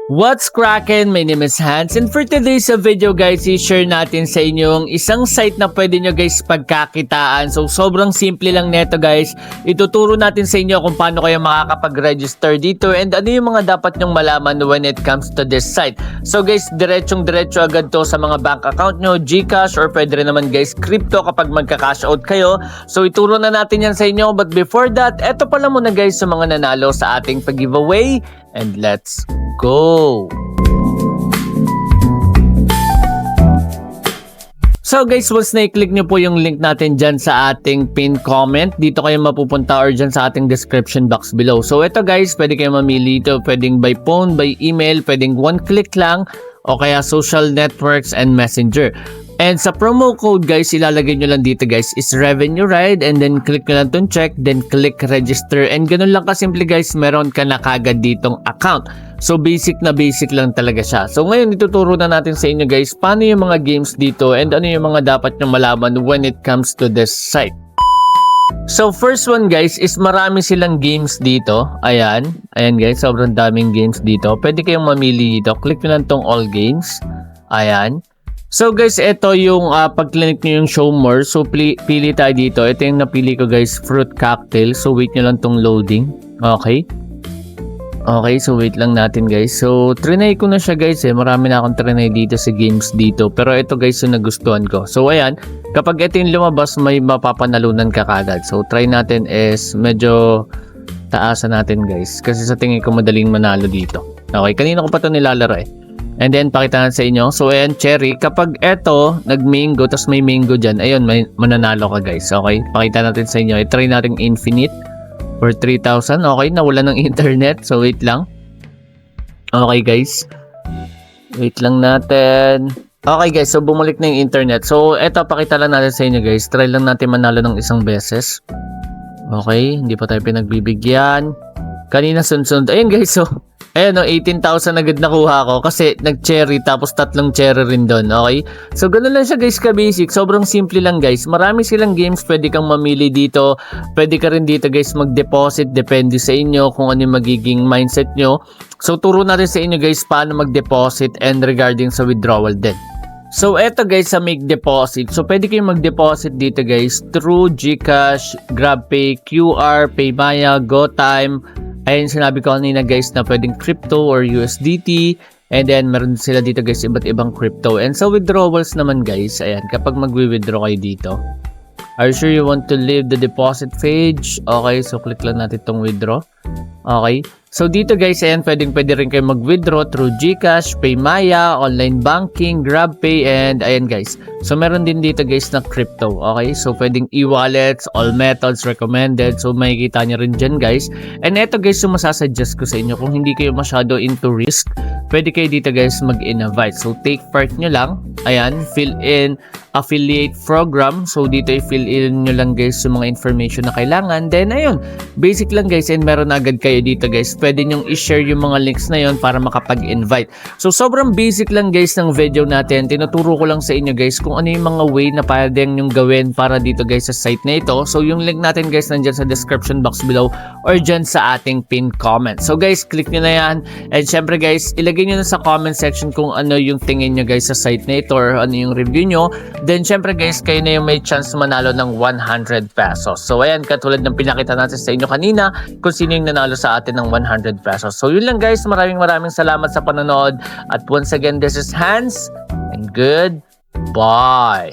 What's crackin'? My name is Hans, and for today's video guys, i-share natin sa inyo ang isang site na pwede nyo guys pagkakitaan. So sobrang simple lang neto guys. Ituturo natin sa inyo kung paano kayo makakapag-register dito and ano yung mga dapat nyong malaman when it comes to this site. So guys, diretso agad to sa mga bank account nyo, GCash, or pwede rin naman guys crypto kapag magka-cash out kayo. So ituro na natin yan sa inyo, but before that, eto pala muna guys sa mga nanalo sa ating pag-giveaway, and let's go! So guys, once na-click nyo po yung link natin dyan sa ating pinned comment, dito kayo mapupunta or dyan sa ating description box below. So ito guys, pwede kayo mamili ito. Pwedeng by phone, by email, pwedeng one click lang, o kaya social networks and messenger. And sa promo code guys, ilalagay nyo lang dito guys is revenue ride, and then click nyo lang itong check, then click register, and ganun lang kasimple guys, meron ka na kagad ditong account. So basic lang talaga siya. So ngayon ituturo na natin sa inyo guys paano yung mga games dito and ano yung mga dapat nyo malaman when it comes to this site. So first one guys is marami silang games dito. Ayan guys, sobrang daming games dito. Pwede kayong mamili dito. Click nyo lang tong all games. Ayan. So guys, ito yung pag-click nyo yung show more. So pili tayo dito. Ito yung napili ko guys, fruit cocktail. So wait nyo lang tong loading. Okay, so wait lang natin guys. So trinay ko na siya guys Marami na akong trinay dito sa games dito. Pero ito guys yung nagustuhan ko. So ayan, kapag ito yung lumabas, may mapapanalunan ka kagad. So try natin is medyo taasan natin guys. Kasi sa tingin ko madaling manalo dito. Okay, kanina ko pa ito nilalaro And then, pakita natin sa inyo. So, ayan, cherry. Kapag eto, nag-mango, tapos may mango dyan, ayun, may mananalo ka, guys. Okay? Pakita natin sa inyo. I-try natin infinite for 3,000. Okay, nawala ng internet. So, wait lang. Okay, guys. Wait lang natin. Okay, guys. So, bumalik na yung internet. So, eto, pakita lang natin sa inyo, guys. Try lang natin manalo ng isang beses. Okay, hindi pa tayo pinagbibigyan. Kanina, sunod. Ayun, guys. So, ayan, 18,000 agad nakuha ko kasi nag-cherry tapos tatlong cherry rin doon, okay? So, ganun lang siya guys ka-basic. Sobrang simple lang guys. Marami silang games, pwede kang mamili dito. Pwede ka rin dito guys mag-deposit. Depende sa inyo kung ano yung magiging mindset nyo. So, turo natin sa inyo guys paano mag-deposit and regarding sa withdrawal din. So, eto guys sa make deposit. So, pwede kayong mag-deposit dito guys through GCash, GrabPay, QR, PayMaya, GoTime. Ayun, sinabi ko kanina guys na pwedeng crypto or USDT. And then, meron sila dito guys iba't ibang crypto. And sa withdrawals naman guys, ayan, kapag mag-withdraw kayo dito, are you sure you want to leave the deposit page? Okay, so click lang natin itong withdraw. Okay. So dito guys, ayan, pwede rin kayo mag-withdraw through GCash, PayMaya, online banking, GrabPay, and ayan guys. So meron din dito guys na crypto. Okay, so pwedeng e-wallets, all methods recommended. So makikita nyo rin dyan guys. And eto guys, yung masasuggest ko sa inyo, kung hindi kayo masyado into risk, pwede kayo dito guys mag-invite. So take part nyo lang. Ayan, fill in affiliate program. So dito i-fill in nyo lang guys yung mga information na kailangan. Then ayun, basic lang guys, and meron agad kayo dito guys. Pwede nyong i-share yung mga links na yon para makapag-invite. So sobrang basic lang guys ng video natin. Tinuturo ko lang sa inyo guys kung ano yung mga way na pwede nyong gawin para dito guys sa site na ito. So yung link natin guys nandyan sa description box below or dyan sa ating pinned comment. So guys, click nyo na yan. And syempre guys, ilagay nyo na sa comment section kung ano yung tingin nyo guys sa site na ito or ano yung review nyo. Then syempre guys, kayo na yung may chance manalo ng 100 pesos. So ayan, katulad ng pinakita natin sa inyo kanina kung sino yung nanalo sa atin ng 100 pesos. So yun lang guys, maraming salamat sa panonood. At once again, this is Hans, and goodbye.